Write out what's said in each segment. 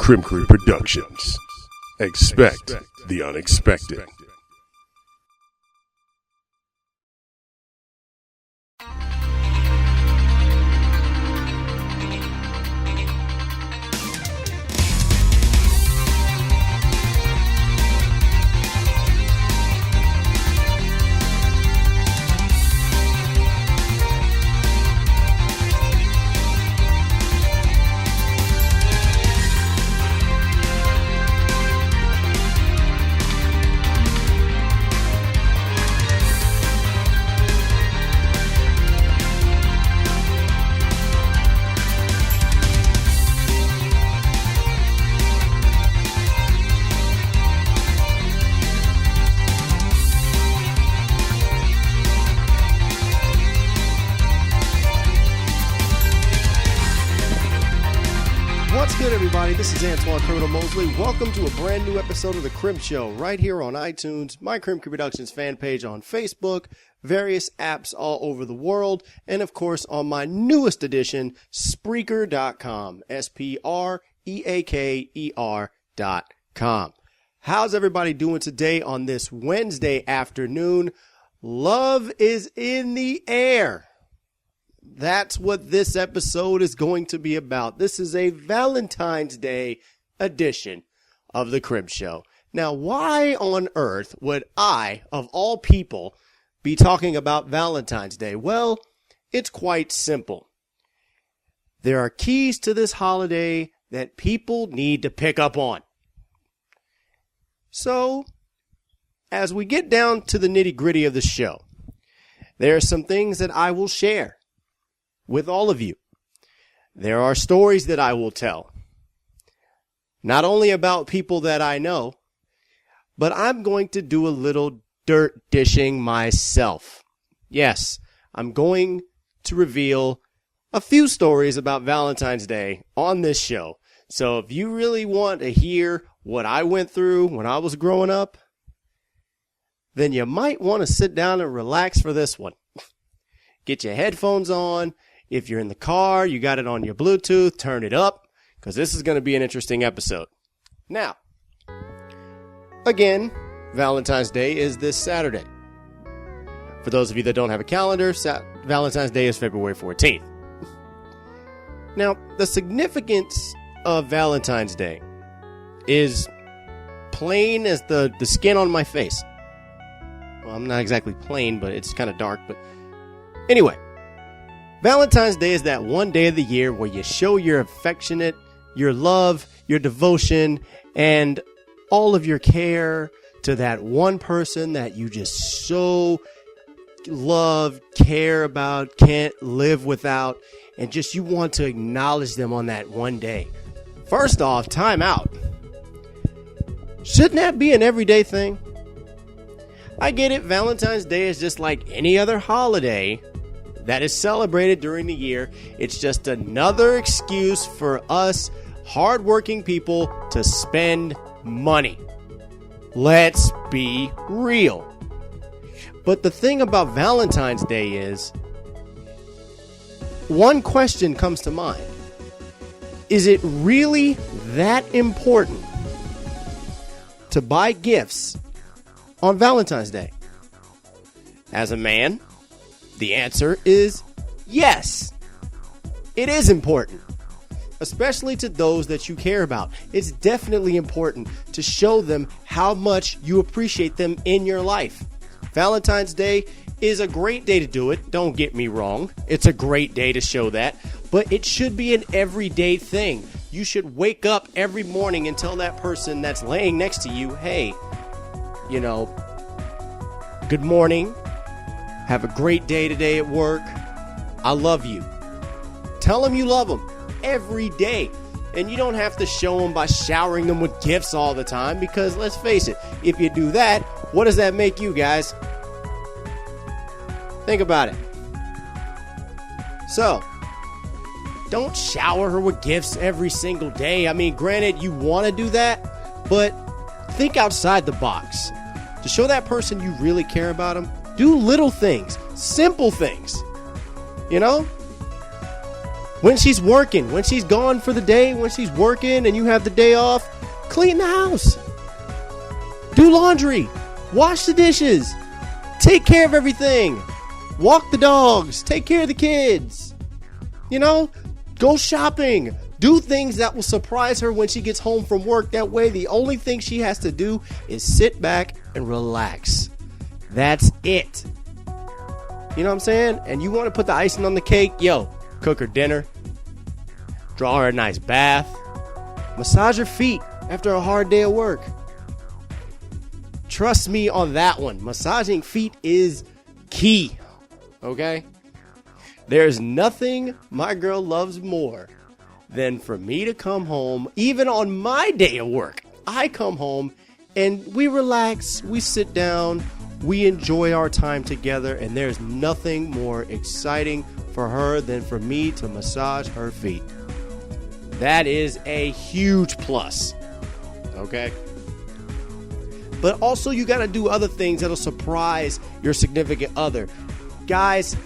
Krim Productions. Expect the unexpected. What's good, everybody? This is Antoine Criminal Mosley. Welcome to a brand new episode of the Krim Show right here on iTunes, my Krim Productions fan page on Facebook, various apps all over the world, and of course on my newest edition, Spreaker.com, Spreaker.com. How's everybody doing today on this Wednesday afternoon? Love is in the air. That's what this episode is going to be about. This is a Valentine's Day edition of the Krim Show. Now, why on earth would I, of all people, be talking about Valentine's Day? Well, it's quite simple. There are keys to this holiday that people need to pick up on. So, as we get down to the nitty-gritty of the show, there are some things that I will share with all of you. There are stories that I will tell, not only about people that I know, but I'm going to do a little dirt dishing myself. Yes, I'm going to reveal a few stories about Valentine's Day on this show. So if you really want to hear what I went through when I was growing up, then you might want to sit down and relax for this one. Get your headphones on. If you're in the car, you got it on your Bluetooth, turn it up, because this is going to be an interesting episode. Now, again, Valentine's Day is this Saturday. For those of you that don't have a calendar, Valentine's Day is February 14th. Now, the significance of Valentine's Day is plain as the skin on my face. Well, I'm not exactly plain, but it's kind of dark. But anyway, Valentine's Day is that one day of the year where you show your affectionate, your love, your devotion, and all of your care to that one person that you just so love, care about, can't live without, and just you want to acknowledge them on that one day. First off, time out. Shouldn't that be an everyday thing? I get it, Valentine's Day is just like any other holiday that is celebrated during the year. It's just another excuse for us hardworking people to spend money. Let's be real. But the thing about Valentine's Day is, one question comes to mind. Is it really that important to buy gifts on Valentine's Day? As a man, the answer is yes. It is important, especially to those that you care about. It's definitely important to show them how much you appreciate them in your life. Valentine's Day is a great day to do it. Don't get me wrong. It's a great day to show that, but it should be an everyday thing. You should wake up every morning and tell that person that's laying next to you, hey, good morning. Have a great day today at work. I love you. Tell them you love them every day. And you don't have to show them by showering them with gifts all the time, because let's face it, if you do that, what does that make you guys? Think about it. So, don't shower her with gifts every single day. I mean, granted, you want to do that, but think outside the box. To show that person you really care about them, do little things, simple things. When she's working, when she's gone for the day, when she's working and you have the day off, clean the house. Do laundry. Wash the dishes. Take care of everything. Walk the dogs. Take care of the kids. You know, go shopping. Do things that will surprise her when she gets home from work. That way, the only thing she has to do is sit back and relax. That's it. You know what I'm saying? And you want to put the icing on the cake? Yo, cook her dinner. Draw her a nice bath. Massage her feet after a hard day of work. Trust me on that one. Massaging feet is key. Okay? There's nothing my girl loves more than for me to come home, even on my day of work. I come home and we relax, we sit down, we enjoy our time together, and there's nothing more exciting for her than for me to massage her feet. That is a huge plus. Okay? But also you got to do other things that'll surprise your significant other. Guys,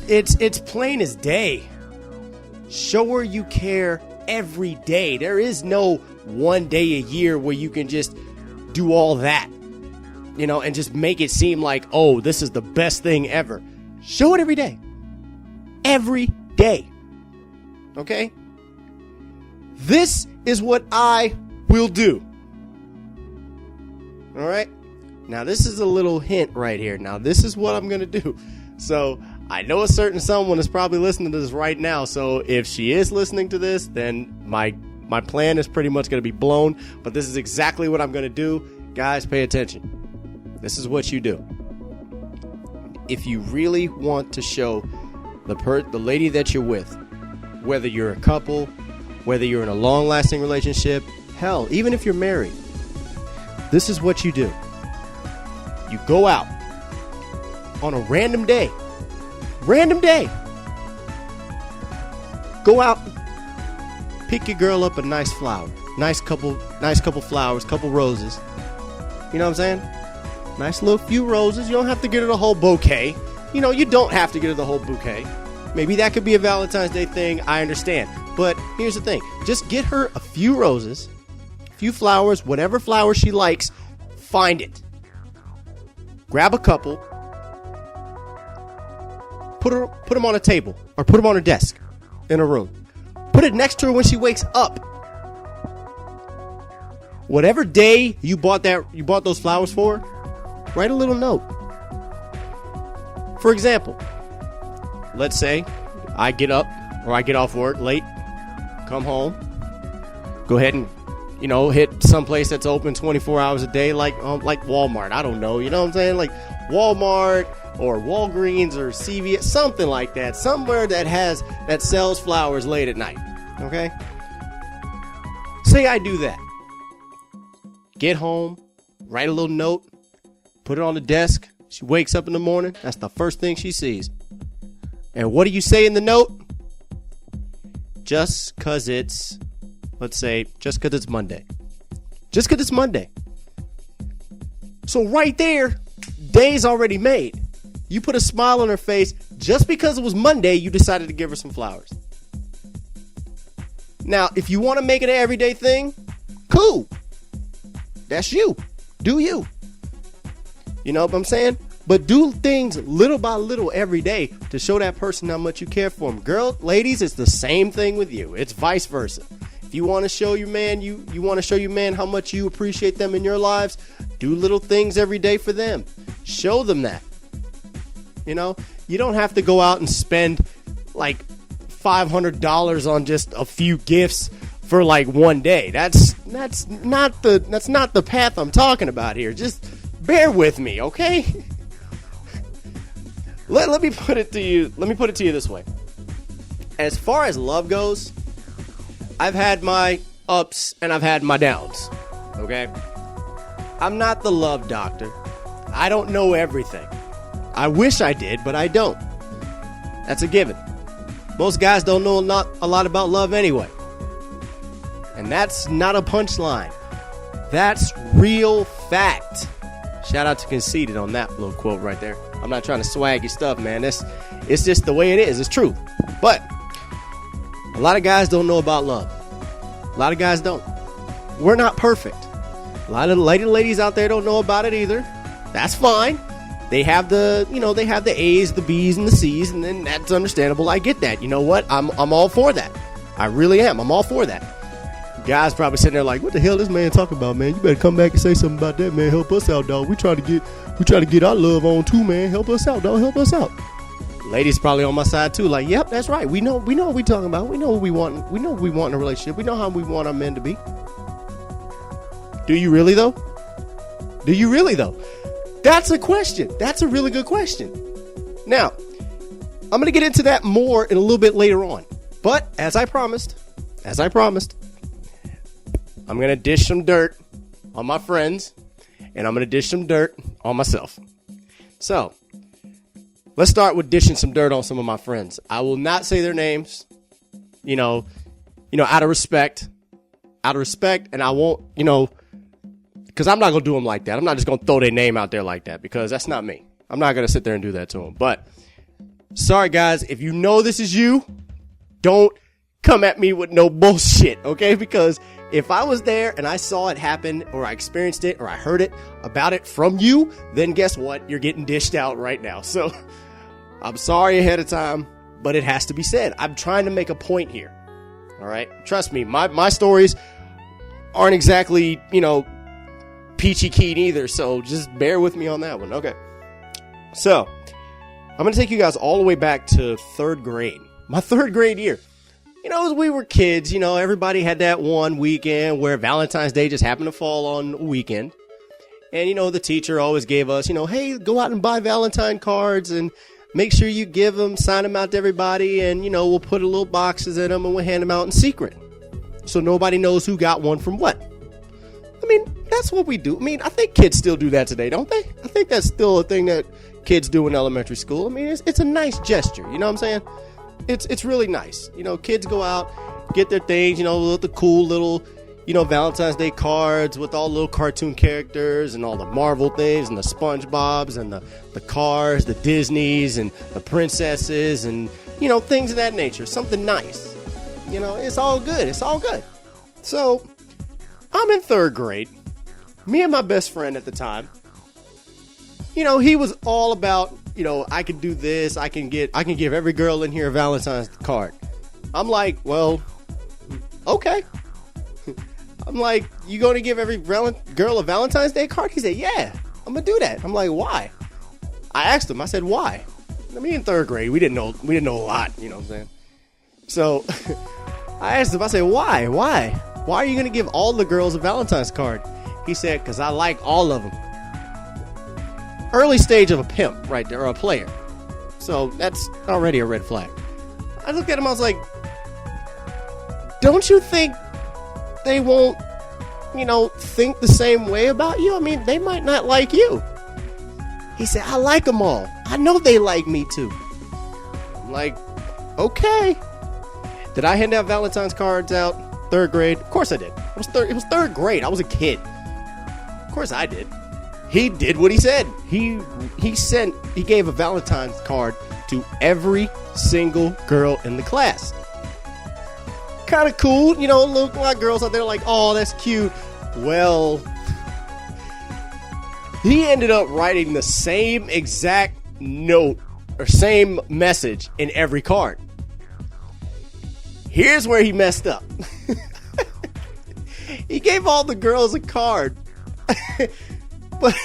it's plain as day. Show her you care every day. There is no one day a year where you can just do all that, you know, and just make it seem like, oh, this is the best thing ever. Show it every day. Every day. Okay? This is what I will do. All right? Now, this is a little hint right here. Now, this is what I'm going to do. So, I know a certain someone is probably listening to this right now. So, if she is listening to this, then my plan is pretty much going to be blown. But this is exactly what I'm going to do. Guys, pay attention. This is what you do. If you really want to show the lady that you're with, whether you're a couple, whether you're in a long-lasting relationship, hell, even if you're married, this is what you do. You go out on a random day. Go out, pick your girl up a nice flower. Nice couple flowers, couple roses. You know what I'm saying? Nice little few roses. You don't have to get her the whole bouquet. You know, you don't have to get her the whole bouquet. Maybe that could be a Valentine's Day thing. I understand. But here's the thing. Just get her a few roses, a few flowers, whatever flower she likes. Find it. Grab a couple. Put them on a table or put them on her desk in her room. Put it next to her when she wakes up. Whatever day you bought those flowers for, write a little note. For example, let's say I get up or I get off work late, come home, go ahead and, you know, hit someplace that's open 24 hours a day, like Walmart. I don't know, you know what I'm saying? Like Walmart or Walgreens or CVS, something like that. Somewhere that sells flowers late at night. Okay? Say I do that. Get home, write a little note, put it on the desk. She wakes up in the morning. That's the first thing she sees. And what do you say in the note? Just because it's Monday. Just because it's Monday. So right there, day's already made. You put a smile on her face. Just because it was Monday, you decided to give her some flowers. Now, if you want to make it an everyday thing, cool. That's you. Do you. You know what I'm saying? But do things little by little every day to show that person how much you care for them. Girl, ladies, it's the same thing with you. It's vice versa. If you want to show your man, you want to show your man how much you appreciate them in your lives, do little things every day for them. Show them that. You know, you don't have to go out and spend like $500 on just a few gifts for like one day. That's not the path I'm talking about here. Just bear with me, okay? Let me put it to you. Let me put it to you this way. As far as love goes, I've had my ups and I've had my downs. Okay? I'm not the love doctor. I don't know everything. I wish I did, but I don't. That's a given. Most guys don't know a lot about love anyway. And that's not a punchline. That's real fact. Shout out to Conceited on that little quote right there. I'm not trying to swag your stuff, man. It's just the way it is. It's true. But A lot of guys don't know about love. A lot of guys don't. We're not perfect. A lot of ladies out there don't know about it either. That's fine. They have the A's, the B's, and the C's, and then that's understandable. I get that. You know what? I'm all for that. I really am. I'm all for that. Guys probably sitting there like, what the hell this man talking about, man? You better come back and say something about that, man. Help us out, dog. We try to get our love on too, man. Help us out, dog. Help us out. Ladies probably on my side too, like, yep, that's right. We know what we talking about. We know what we want. We know what we want in a relationship. We know how we want our men to be. Do you really though? Do you really though? That's a question. That's a really good question. Now, I'm going to get into that more in a little bit later on. But as I promised, I'm going to dish some dirt on my friends, and I'm going to dish some dirt on myself. So, let's start with dishing some dirt on some of my friends. I will not say their names, out of respect, and I won't, because I'm not going to do them like that. I'm not just going to throw their name out there like that, because that's not me. I'm not going to sit there and do that to them. But, sorry guys, if you know this is you, don't come at me with no bullshit, okay? Because if I was there and I saw it happen, or I experienced it, or I heard it about it from you, then guess what? You're getting dished out right now. So, I'm sorry ahead of time, but it has to be said. I'm trying to make a point here, all right? Trust me, my stories aren't exactly, peachy keen either, so just bear with me on that one, okay? So, I'm going to take you guys all the way back to third grade. My third grade year. As we were kids, everybody had that one weekend where Valentine's Day just happened to fall on a weekend. And, the teacher always gave us, hey, go out and buy Valentine cards and make sure you give them, sign them out to everybody, and, we'll put little boxes in them and we'll hand them out in secret. So nobody knows who got one from what. I mean, that's what we do. I mean, I think kids still do that today, don't they? I think that's still a thing that kids do in elementary school. I mean, it's a nice gesture, you know what I'm saying? It's really nice. Kids go out, get their things, with the cool little, Valentine's Day cards with all the little cartoon characters and all the Marvel things and the SpongeBobs and the Cars, the Disneys and the princesses and, things of that nature. Something nice. It's all good. It's all good. So, I'm in third grade. Me and my best friend at the time, he was all about, I can do this. I can give every girl in here a Valentine's card. I'm like, well, okay. I'm like, you going to give every girl a Valentine's Day card? He said, yeah, I'm going to do that. I'm like, why? I asked him. I said, why? I mean, in third grade, we didn't know a lot, you know what I'm saying? So, I asked him, I said, why? Why are you going to give all the girls a Valentine's card? He said, because I like all of them. Early stage of a pimp right there, or a player. So that's already a red flag. I looked at him, I was like, don't you think they won't, think the same way about you? I mean, they might not like you. He said, I like them all. I know they like me too. I'm like, okay. Did I hand out Valentine's cards out third grade? Of course I did. It was third grade. I was a kid. Of course I did. He did what he said. He gave a Valentine's card to every single girl in the class. Kind of cool, a lot of girls out there like, oh, that's cute. Well, he ended up writing the same exact note or same message in every card. Here's where he messed up. He gave all the girls a card. But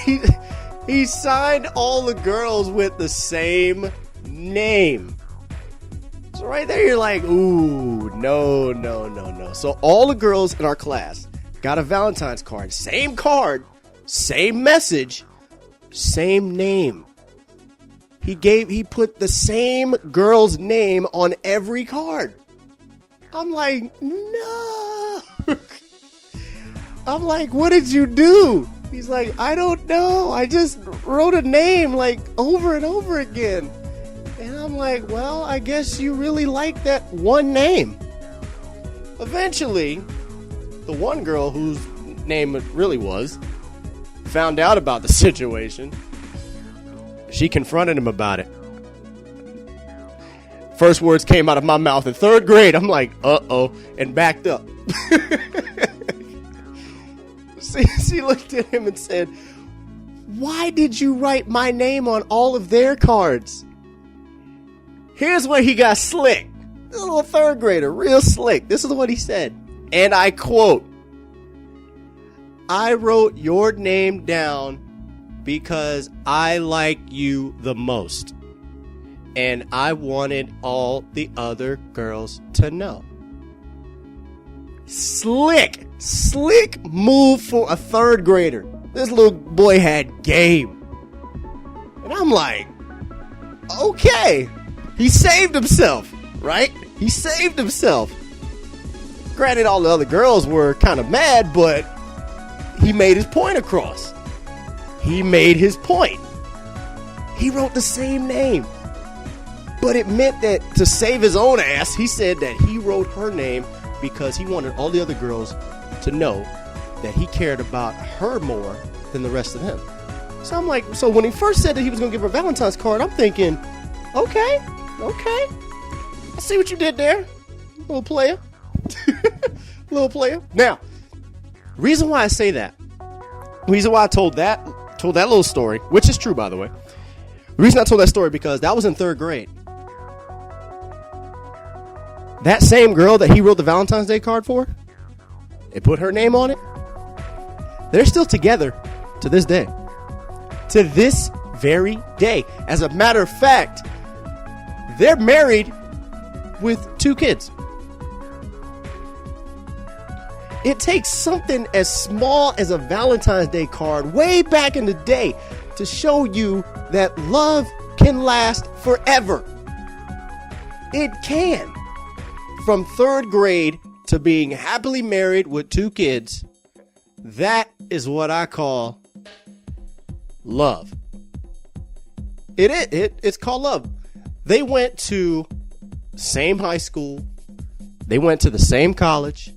he signed all the girls with the same name. So right there you're like, ooh, no. So all the girls in our class got a Valentine's card. Same card, same message, same name. He put the same girl's name on every card. I'm like, no. I'm like, what did you do? He's like, I don't know. I just wrote a name like over and over again. And I'm like, well, I guess you really like that one name. Eventually, the one girl whose name it really was found out about the situation. She confronted him about it. First words came out of my mouth in third grade. I'm like, uh-oh, and backed up. She looked at him and said, why did you write my name on all of their cards? Here's where he got slick. This little third grader, real slick. This is what he said. And I quote, I wrote your name down because I like you the most. And I wanted all the other girls to know. Slick move for a third grader. This little boy had game. And I'm like, okay. He saved himself, right? He saved himself. Granted, all the other girls were kind of mad, but he made his point across. He made his point. He wrote the same name. But it meant that to save his own ass, he said that he wrote her name because he wanted all the other girls to know that he cared about her more than the rest of them. So I'm like, so when he first said that he was going to give her a Valentine's card, I'm thinking, okay. I see what you did there, little player. Little player. Now, reason why I say that, reason why I told that little story, which is true, by the way. The reason I told that story because that was in third grade. That same girl that he wrote the Valentine's Day card for, and put her name on it, they're still together to this day. To this very day. As a matter of fact, they're married with 2 kids. It takes something as small as a Valentine's Day card way back in the day to show you that love can last forever. It can. From third grade to being happily married with 2 kids, that is what I call love. It's called love. They went to same high school. They went to the same college.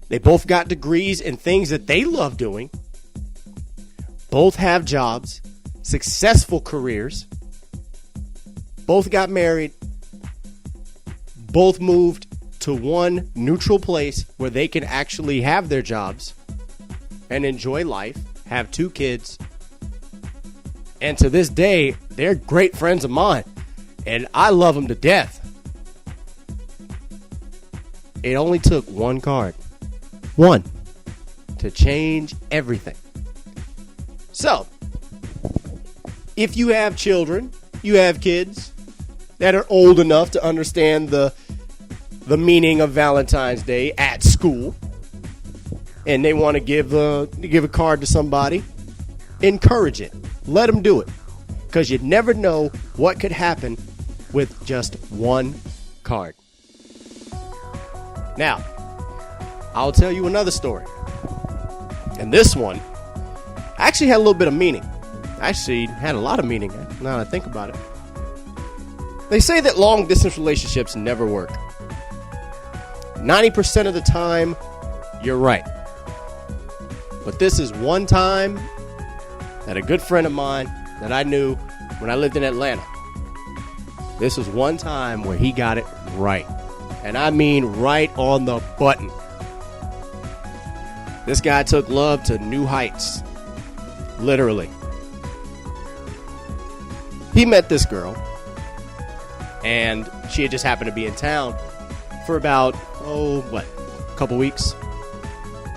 They both got degrees in things that they love doing. Both have jobs, successful careers. Both got married. Both moved to one neutral place where they can actually have their jobs and enjoy life, have 2 kids. And to this day, they're great friends of mine. And I love them to death. It only took one card. One. To change everything. So, if you have children, you have kids that are old enough to understand the meaning of Valentine's Day at school, and they want to give a card to somebody, encourage it. Let them do it. Because you never know what could happen with just one card. Now, I'll tell you another story. And this one actually had a little bit of meaning. Actually had a lot of meaning now that I think about it. They say that long distance relationships never work. 90% of the time, you're right. But this is one time that a good friend of mine that I knew when I lived in Atlanta, this was one time where he got it right. And I mean right on the button. This guy took love to new heights. Literally. He met this girl, and she had just happened to be in town for about, a couple weeks?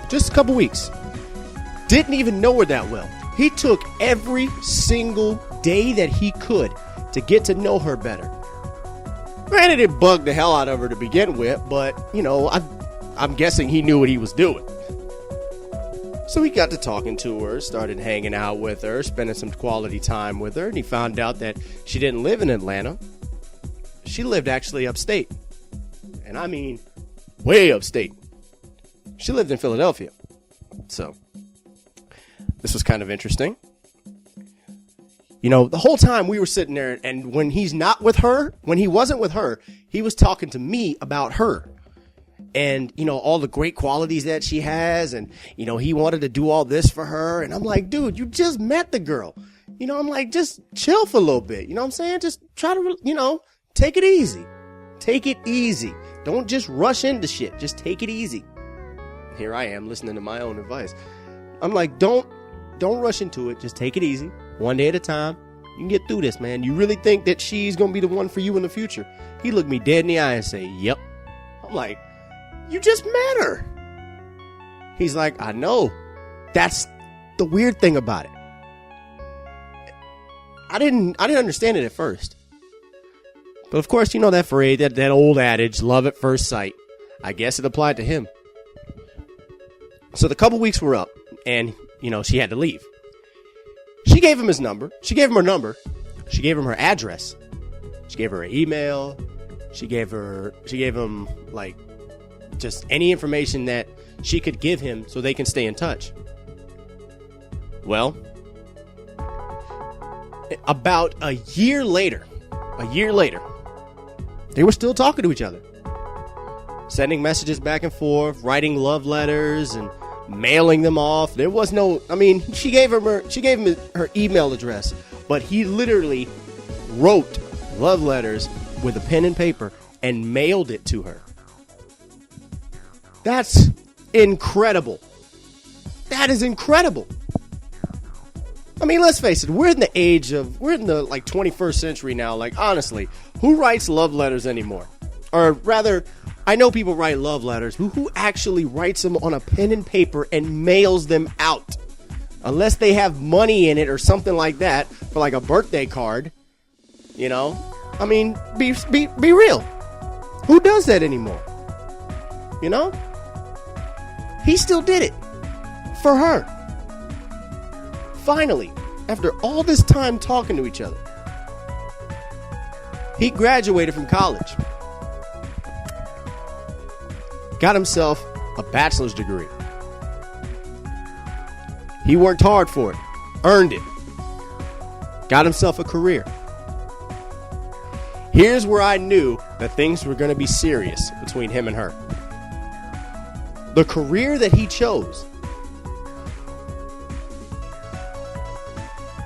Just a couple weeks. Didn't even know her that well. He took every single day that he could to get to know her better. Granted, it bugged the hell out of her to begin with, but, I'm guessing he knew what he was doing. So he got to talking to her, started hanging out with her, spending some quality time with her, and he found out that she didn't live in Atlanta. She lived actually upstate. And I mean, way upstate. She lived in Philadelphia. So, this was kind of interesting. The whole time we were sitting there, and when he wasn't with her, he was talking to me about her. And, all the great qualities that she has. And, he wanted to do all this for her. And I'm like, dude, you just met the girl. I'm like, just chill for a little bit. You know what I'm saying? Just try to, Take it easy. Take it easy. Don't just rush into shit. Just take it easy. Here I am listening to my own advice. I'm like, don't rush into it. Just take it easy. One day at a time. You can get through this, man. You really think that she's going to be the one for you in the future? He looked me dead in the eye and say, yep. I'm like, you just met her. He's like, I know. That's the weird thing about it. I didn't understand it at first. But of course, you know that phrase, that old adage, love at first sight. I guess it applied to him. So the couple weeks were up, and, she had to leave. She gave him his number. She gave him her number. She gave him her address. She gave her an email. She gave him, like, just any information that she could give him so they can stay in touch. Well, about a year later, they were still talking to each other. Sending messages back and forth, writing love letters, and mailing them off. There was no, she gave him her email address, but he literally wrote love letters with a pen and paper and mailed it to her. That's incredible. That is incredible. Let's face it, we're in the 21st century now. Like, honestly, who writes love letters anymore? Or rather, I know people write love letters. Who actually writes them on a pen and paper and mails them out? Unless they have money in it or something like that for like a birthday card. Be real. Who does that anymore? He still did it for her. Finally, after all this time talking to each other, he graduated from college. Got himself a bachelor's degree. He worked hard for it, earned it, got himself a career. Here's where I knew that things were going to be serious between him and her. The career that he chose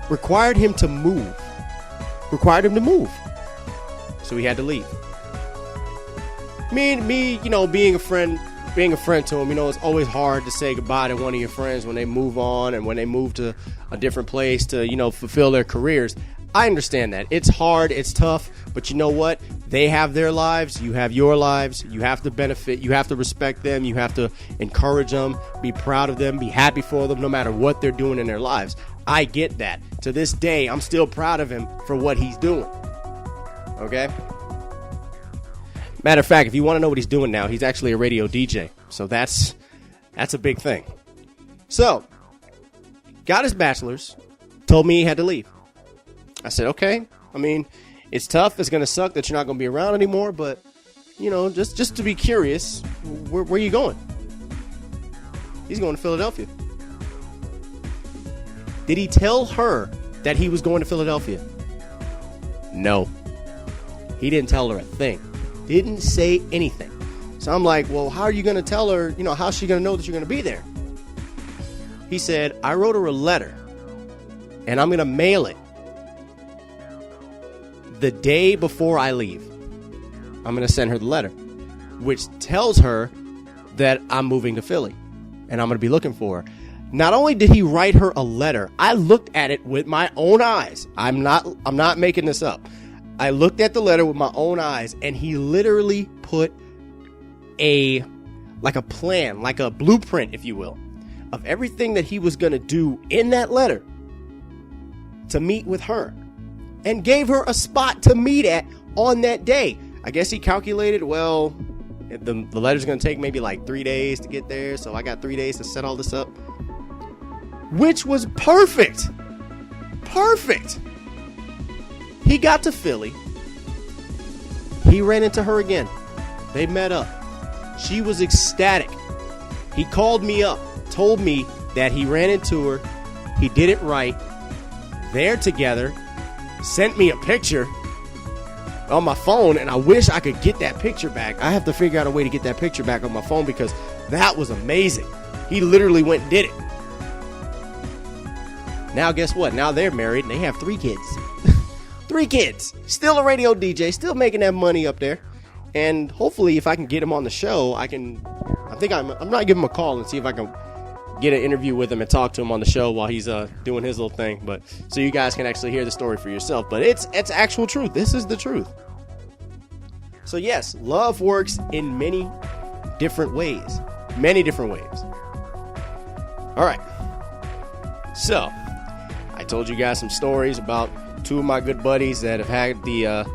required him to move. So he had to leave. Me, being a friend to him, it's always hard to say goodbye to one of your friends when they move on and when they move to a different place to, fulfill their careers. I understand that. It's hard, it's tough, but you know what? They have their lives, you have your lives. You have to benefit, you have to respect them, you have to encourage them, be proud of them, be happy for them, no matter what they're doing in their lives. I get that. To this day, I'm still proud of him for what he's doing. Okay? Matter of fact, if you want to know what he's doing now, he's actually a radio DJ. So that's a big thing. So, got his bachelor's, told me he had to leave. I said, okay. It's tough. It's going to suck that you're not going to be around anymore, but, just to be curious, where are you going? He's going to Philadelphia. Did he tell her that he was going to Philadelphia? No. He didn't tell her a thing. Didn't say anything. So I'm like, well, how are you going to tell her, how's she going to know that you're going to be there? He said, I wrote her a letter, and I'm going to mail it the day before I leave. I'm going to send her the letter, which tells her that I'm moving to Philly, and I'm going to be looking for her. Not only did he write her a letter, I looked at it with my own eyes. I'm not making this up. I looked at the letter with my own eyes, and he literally put a plan, like a blueprint, if you will, of everything that he was going to do in that letter to meet with her, and gave her a spot to meet at on that day. I guess he calculated, well, the letter's going to take maybe like 3 days to get there, so I got 3 days to set all this up. Which was perfect. Perfect. He got to Philly. He ran into her again. They met up. She was ecstatic. He called me up, told me that he ran into her. He did it right. They're together. Sent me a picture on my phone, and I wish I could get that picture back. I have to figure out a way to get that picture back on my phone because that was amazing. He literally went and did it. Now guess what? Now they're married and they have 3 kids. 3 kids. Still a radio DJ. Still making that money up there. And hopefully, if I can get him on the show, I'm not giving him a call and see if I can get an interview with him and talk to him on the show while he's doing his little thing. But so you guys can actually hear the story for yourself. But it's actual truth. This is the truth. So yes, love works in many different ways. Many different ways. All right. So I told you guys some stories about 2 of my good buddies that have had the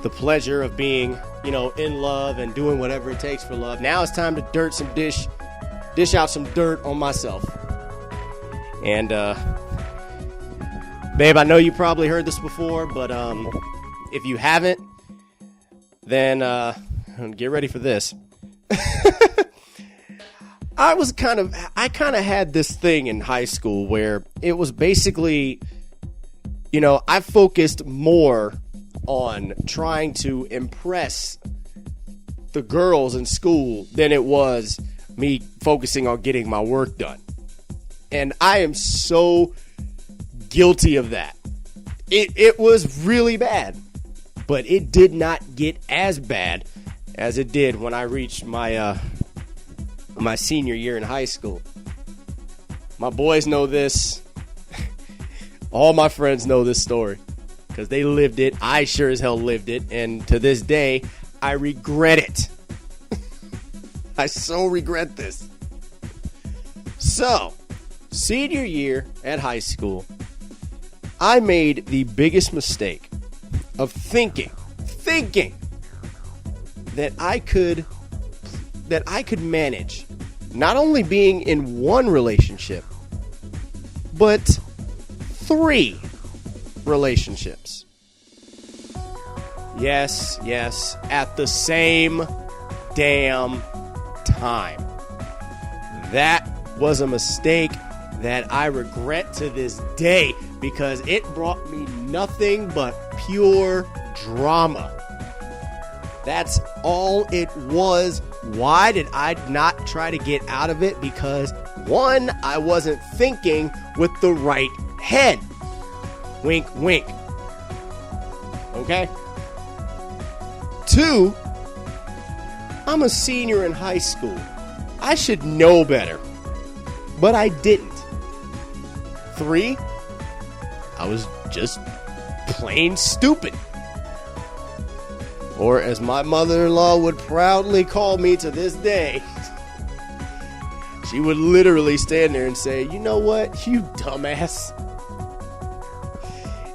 pleasure of being, in love and doing whatever it takes for love. Now it's time to dish out some dirt on myself. And babe, I know you probably heard this before, but if you haven't, then get ready for this. I kind of had this thing in high school where it was basically, I focused more on trying to impress the girls in school than it was me focusing on getting my work done. And I am so guilty of that. It was really bad, but it did not get as bad as it did when I reached my senior year in high school. My boys know this. All my friends know this story because they lived it. I sure as hell lived it. And to this day, I regret it. I so regret this. So, senior year at high school, I made the biggest mistake of thinking that I could manage not only being in one relationship, but 3 relationships. Yes, at the same damn time. That was a mistake that I regret to this day because it brought me nothing but pure drama. That's all it was. Why did I not try to get out of it? Because 1, I wasn't thinking with the right head. Wink, wink. Okay? 2, I'm a senior in high school. I should know better. But I didn't. 3, I was just plain stupid. Or as my mother-in-law would proudly call me to this day, she would literally stand there and say, "You know what, you dumbass."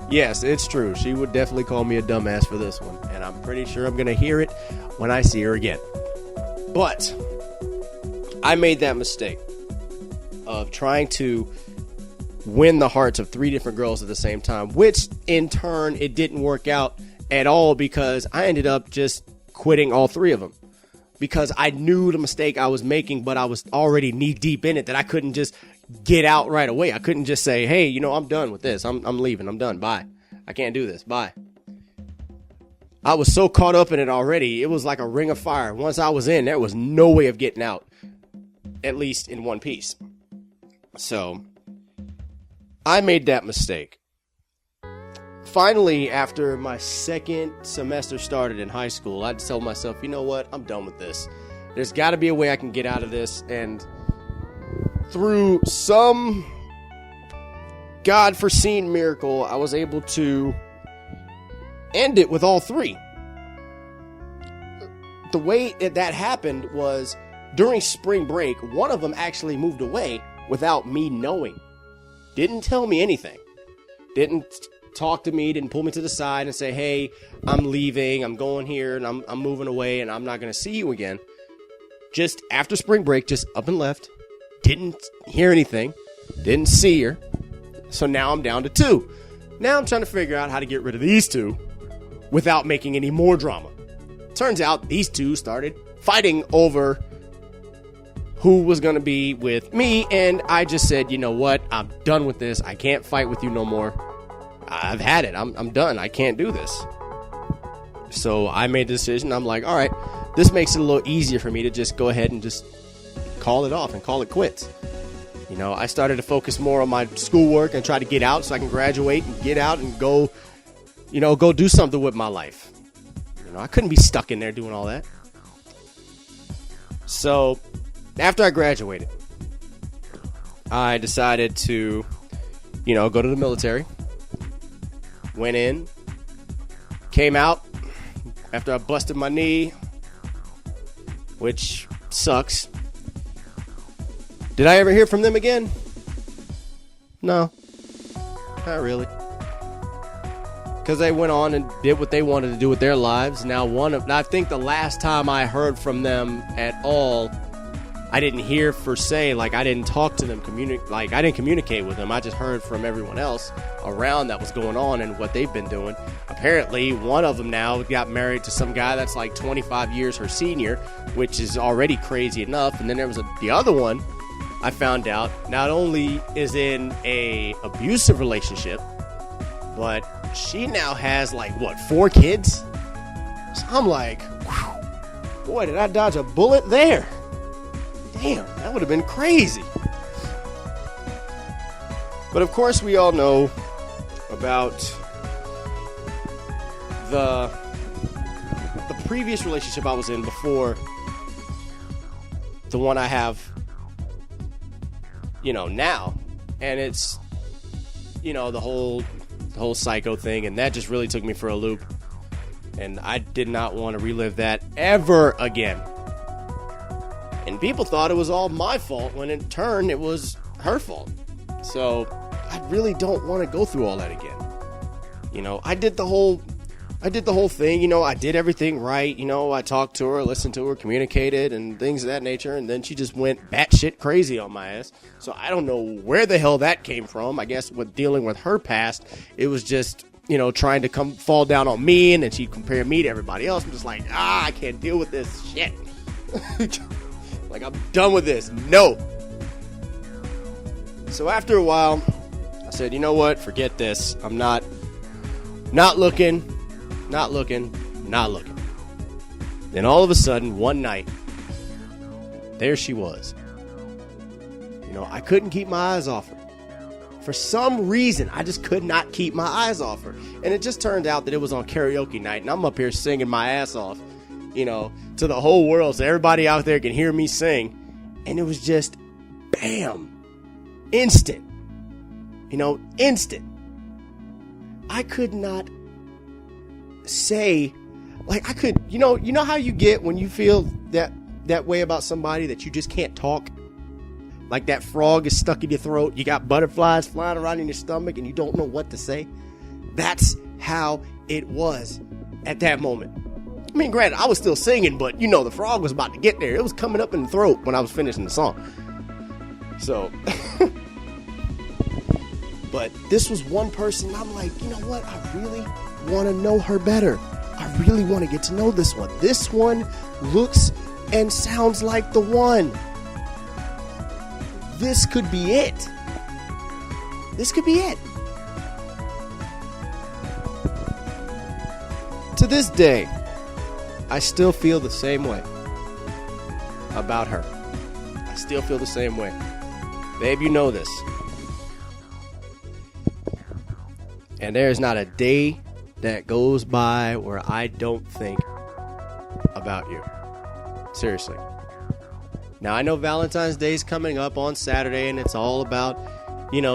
Yes, it's true. She would definitely call me a dumbass for this one. And I'm pretty sure I'm going to hear it when I see her again. But I made that mistake of trying to win the hearts of 3 different girls at the same time, which in turn, it didn't work out at all because I ended up just quitting all 3 of them because I knew the mistake I was making, but I was already knee deep in it that I couldn't just get out right away. I couldn't just say, "Hey, I'm done with this. I'm leaving. I'm done. Bye. I can't do this. Bye." I was so caught up in it already. It was like a ring of fire. Once I was in, there was no way of getting out, at least in one piece. So I made that mistake. Finally, after my second semester started in high school, I had to tell myself, you know what? I'm done with this. There's got to be a way I can get out of this. And through some God-foreseen miracle, I was able to end it with all 3. The way that happened was during spring break, one of them actually moved away without me knowing. Didn't tell me anything. Didn't talk to me, didn't pull me to the side and say, "Hey, I'm leaving, I'm going here, and I'm moving away, and I'm not going to see you again." Just after spring break, just up and left. Didn't hear anything. Didn't see her. So now I'm down to 2. Now I'm trying to figure out how to get rid of these 2 without making any more drama. Turns out these 2 started fighting over who was going to be with me, and I just said, "You know what? I'm done with this. I can't fight with you no more. I've had it. I'm done. I can't do this." So I made the decision. I'm like, all right, this makes it a little easier for me to just go ahead and just call it off and call it quits. I started to focus more on my schoolwork and try to get out so I can graduate and get out and go go do something with my life. I couldn't be stuck in there doing all that. So after I graduated, I decided to, go to the military. Went in, came out after I busted my knee, which sucks. Did I ever hear from them again? No, not really. Because they went on and did what they wanted to do with their lives. Now, I think the last time I heard from them at all, I didn't hear per se, like I didn't talk to them, I didn't communicate with them. I just heard from everyone else around that was going on and what they've been doing. Apparently, one of them now got married to some guy that's like 25 years her senior, which is already crazy enough. And then there was the other one I found out not only is in a abusive relationship, but she now has 4 kids? So I'm like, whew, boy, did I dodge a bullet there. Damn, that would have been crazy. But of course, we all know about the previous relationship I was in before the one I have, now. And it's, the whole psycho thing, and that just really took me for a loop. And I did not want to relive that ever again. And people thought it was all my fault when in turn it was her fault. So I really don't want to go through all that again. I did the whole thing. I did everything right. I talked to her, listened to her, communicated, and things of that nature. And then she just went batshit crazy on my ass. So I don't know where the hell that came from. I guess with dealing with her past, it was just, trying to fall down on me, and then she'd compare me to everybody else. I'm just like, I can't deal with this shit. I'm done with this. No. So after a while, I said, you know what? Forget this. I'm not looking. Then all of a sudden, one night, there she was. I couldn't keep my eyes off her. For some reason, I just could not keep my eyes off her. And it just turned out that it was on karaoke night, and I'm up here singing my ass off, to the whole world, so everybody out there can hear me sing. And it was just, bam, instant. Instant. I could not say, you know how you get when you feel that way about somebody that you just can't talk? Like that frog is stuck in your throat, you got butterflies flying around in your stomach, and you don't know what to say? That's how it was at that moment. I mean, granted, I was still singing, but the frog was about to get there. It was coming up in the throat when I was finishing the song. So, but this was one person, I'm like, you know what? I really want to know her better. I really want to get to know this one. This one looks and sounds like the one. This could be it. This could be it. To this day, I still feel the same way about her. I still feel the same way. Babe, you know this. And there's not a day that goes by where I don't think about you. Seriously. Now, I know Valentine's Day is coming up on Saturday, and it's all about,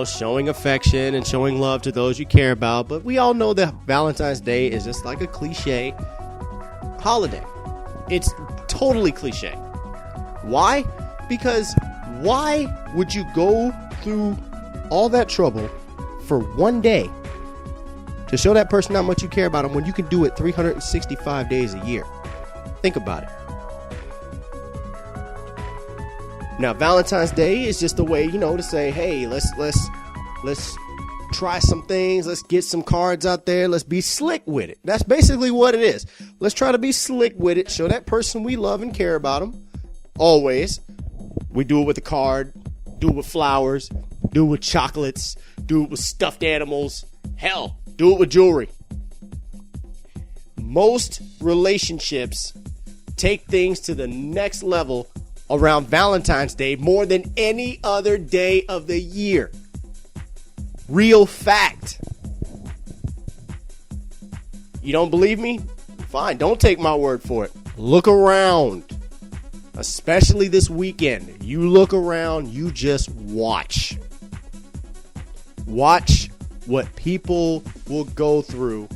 showing affection and showing love to those you care about. But we all know that Valentine's Day is just like a cliche holiday. It's totally cliche. Why? Because why would you go through all that trouble for one day to show that person how much you care about them when you can do it 365 days a year? Think about it. Now, Valentine's Day is just a way, to say, hey, let's try some things. Let's get some cards out there. Let's be slick with it. That's basically what it is. Let's try to be slick with it. Show that person we love and care about them. Always. We do it with a card. Do it with flowers. Do it with chocolates. Do it with stuffed animals. Hell, do it with jewelry. Most relationships take things to the next level around Valentine's Day more than any other day of the year. Real fact. You don't believe me? Fine, don't take my word for it. Look around. Especially this weekend. You look around, you just watch. Watch what people will go through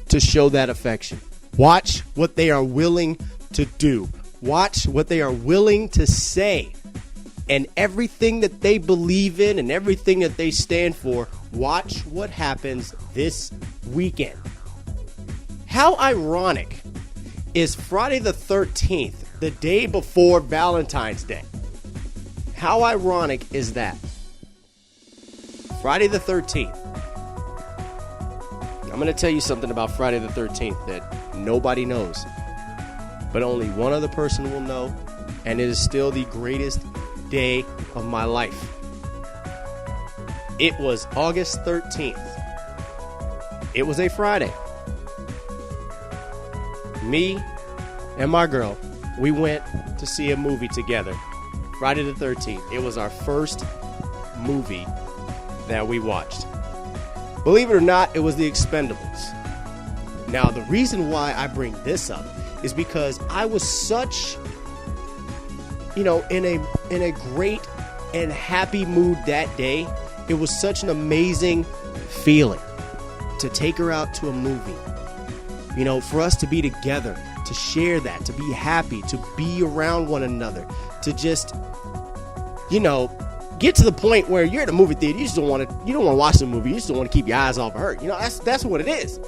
to show that affection. Watch what they are willing to do. Watch what they are willing to say. And everything that they believe in and everything that they stand for, watch what happens this weekend. How ironic is Friday the 13th, the day before Valentine's Day? How ironic is that? Friday the 13th. I'm going to tell you something about Friday the 13th that nobody knows, but only one other person will know, and it is still the greatest day of my life. It was August 13th. It was a Friday. Me and my girl, we went to see a movie together. Friday the 13th. It was our first movie that we watched. Believe it or not, it was The Expendables. Now, the reason why I bring this up is because I was such, in a great and happy mood that day. It was such an amazing feeling to take her out to a movie. For us to be together, to share that, to be happy, to be around one another, to just, get to the point where you're at a movie theater, you don't want to watch the movie, you just don't want to keep your eyes off of her. That's what it is.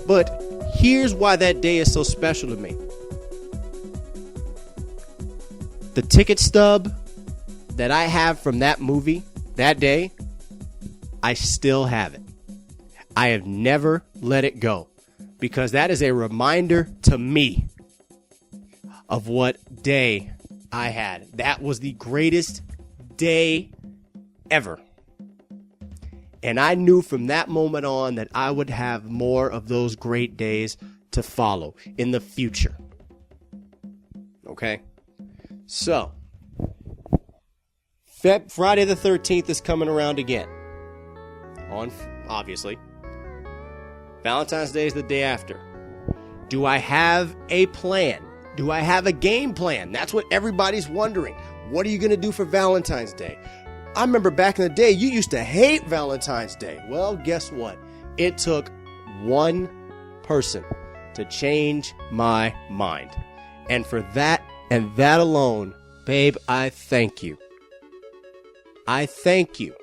But here's why that day is so special to me. The ticket stub that I have from that movie that day, I still have it. I have never let it go because that is a reminder to me of what day I had. That was the greatest day ever. And I knew from that moment on that I would have more of those great days to follow in the future. Okay? So, Friday the 13th is coming around again. Obviously. Valentine's Day is the day after. Do I have a plan? Do I have a game plan? That's what everybody's wondering. What are you going to do for Valentine's Day? I remember back in the day, you used to hate Valentine's Day. Well, guess what? It took one person to change my mind. And for that and that alone, babe, I thank you. I thank you.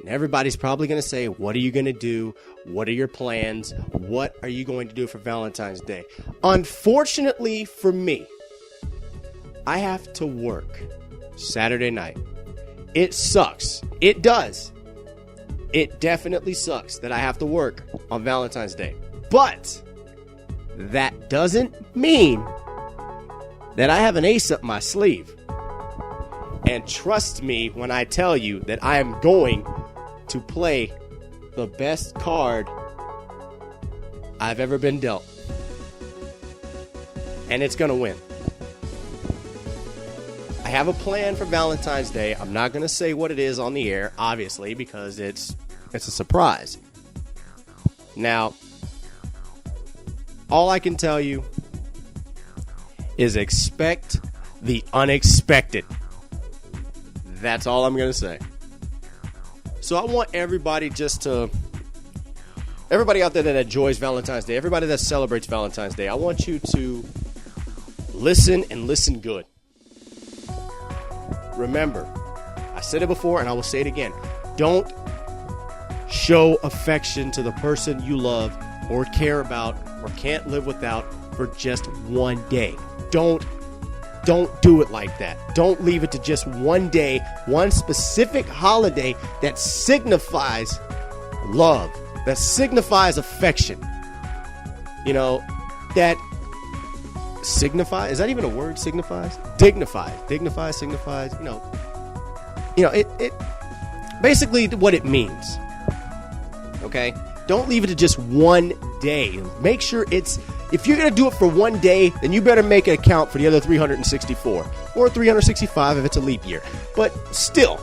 And everybody's probably going to say, what are you going to do? What are your plans? What are you going to do for Valentine's Day? Unfortunately for me, I have to work Saturday night. It sucks. It does. It definitely sucks that I have to work on Valentine's Day. But that doesn't mean that I have an ace up my sleeve. And trust me when I tell you that I am going to play the best card I've ever been dealt. And it's going to win. I have a plan for Valentine's Day. I'm not going to say what it is on the air, obviously, because it's a surprise. Now, all I can tell you is expect the unexpected. That's all I'm going to say. So I want everybody everybody out there that enjoys Valentine's Day, everybody that celebrates Valentine's Day, I want you to listen and listen good. Remember, I said it before and I will say it again. Don't show affection to the person you love or care about or can't live without for just one day. Don't do it like that. Don't leave it to just one day, one specific holiday that signifies love, that signifies affection. That signifies, is that even a word, signifies? Dignifies, signifies, it basically what it means. Okay? Don't leave it to just one day. Make sure if you're going to do it for one day, then you better make it count for the other 364 or 365 if it's a leap year. But still,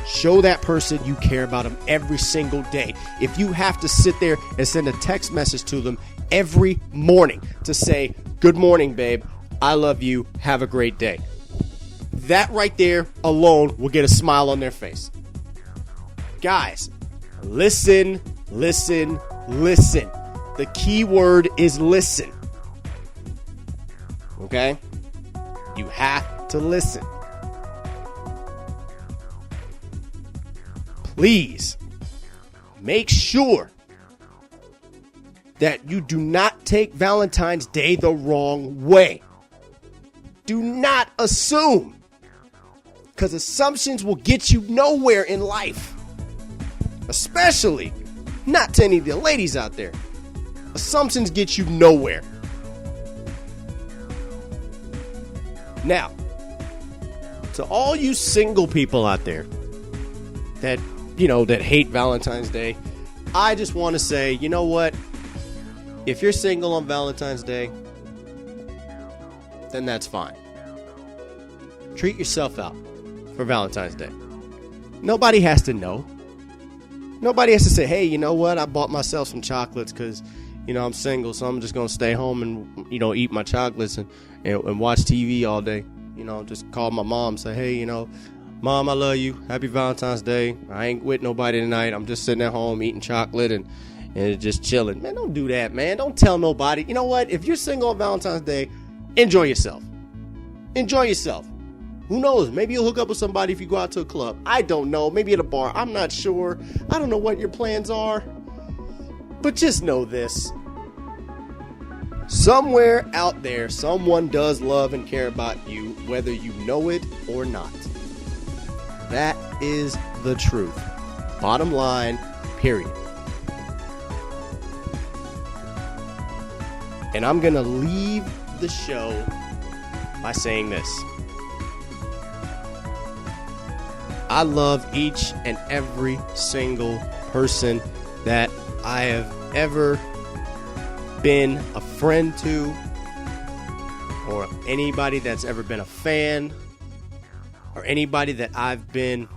Show that person you care about them every single day. If you have to sit there and send a text message to them every morning to say, good morning, babe, I love you, have a great day. That right there alone will get a smile on their face. Guys, listen, listen, listen. The key word is listen. Okay? You have to listen. Please make sure that you do not take Valentine's Day the wrong way. Do not assume, because assumptions will get you nowhere in life. Especially not to any of the ladies out there. Assumptions get you nowhere. Now, to all you single people out there that, that hate Valentine's Day, I just want to say, you know what? If you're single on Valentine's Day, then that's fine. Treat yourself out for Valentine's Day. Nobody has to know. Nobody has to say, hey, you know what? I bought myself some chocolates because, I'm single, so I'm just going to stay home and, eat my chocolates and watch TV all day. Just call my mom, say, hey, Mom, I love you. Happy Valentine's Day. I ain't with nobody tonight. I'm just sitting at home eating chocolate and just chilling. Man, don't do that, man. Don't tell nobody. You know what? If you're single on Valentine's Day, enjoy yourself. Enjoy yourself. Who knows? Maybe you'll hook up with somebody if you go out to a club. I don't know. Maybe at a bar. I'm not sure. I don't know what your plans are. But just know this. Somewhere out there, someone does love and care about you, whether you know it or not. That is the truth. Bottom line, period. And I'm going to leave the show by saying this. I love each and every single person that I have ever been a friend to, or anybody that's ever been a fan, or anybody that I've been,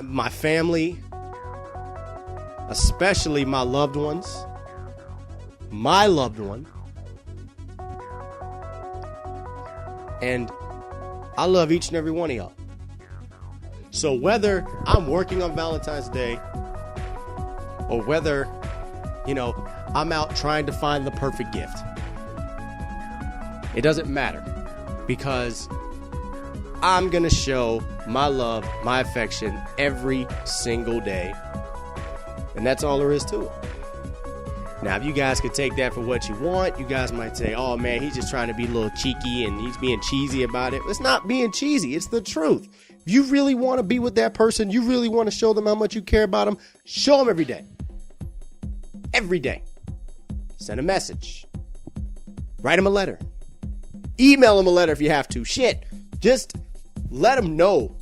my family, especially my loved ones, my loved one. And I love each and every one of y'all. So whether I'm working on Valentine's Day or whether, I'm out trying to find the perfect gift, it doesn't matter, because I'm going to show my love, my affection every single day. And that's all there is to it. Now, if you guys could take that for what you want, you guys might say, oh man, he's just trying to be a little cheeky and he's being cheesy about it. It's not being cheesy. It's the truth. If you really want to be with that person, you really want to show them how much you care about them, show them every day. Every day. Send a message. Write them a letter. Email them a letter if you have to. Shit. Just let them know.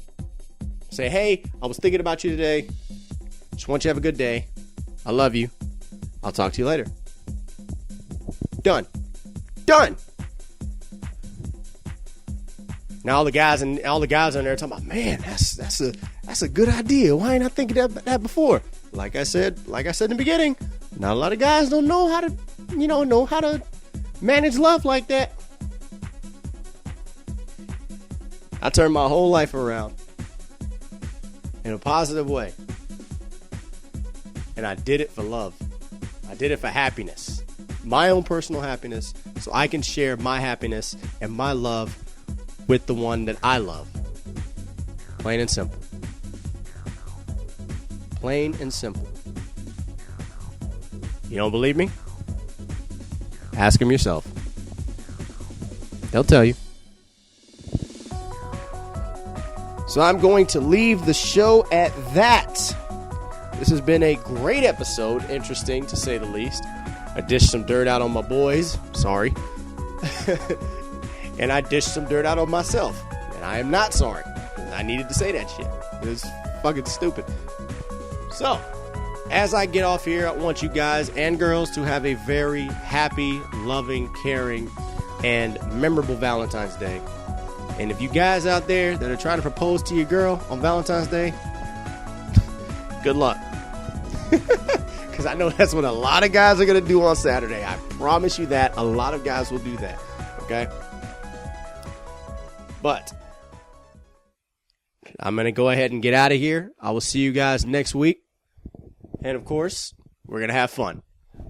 Say, hey, I was thinking about you today. Just want you to have a good day. I love you. I'll talk to you later. Done. Done. Now all the guys on there talking about, man, that's a good idea. Why ain't I thinking that before? Like I said in the beginning, not a lot of guys don't know how to manage love like that. I turned my whole life around in a positive way. And I did it for love. I did it for happiness. My own personal happiness, so I can share my happiness and my love with the one that I love. Plain and simple. Plain and simple. You don't believe me? Ask them yourself. They'll tell you. So I'm going to leave the show at that. This has been a great episode. Interesting, to say the least. I dished some dirt out on my boys. Sorry. And I dished some dirt out on myself. And I am not sorry. I needed to say that shit. It was fucking stupid. So, as I get off here, I want you guys and girls to have a very happy, loving, caring, and memorable Valentine's Day. And if you guys out there that are trying to propose to your girl on Valentine's Day, good luck. Because I know that's what a lot of guys are going to do on Saturday. I promise you that. A lot of guys will do that. Okay? But I'm going to go ahead and get out of here. I will see you guys next week. And, of course, we're going to have fun.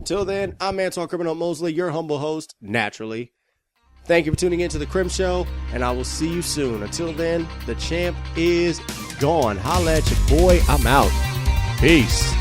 Till then, I'm Antoine Criminal Mosley, your humble host, naturally. Thank you for tuning in to the Krim Show, and I will see you soon. Until then, the champ is gone. Holla at your boy. I'm out. Peace.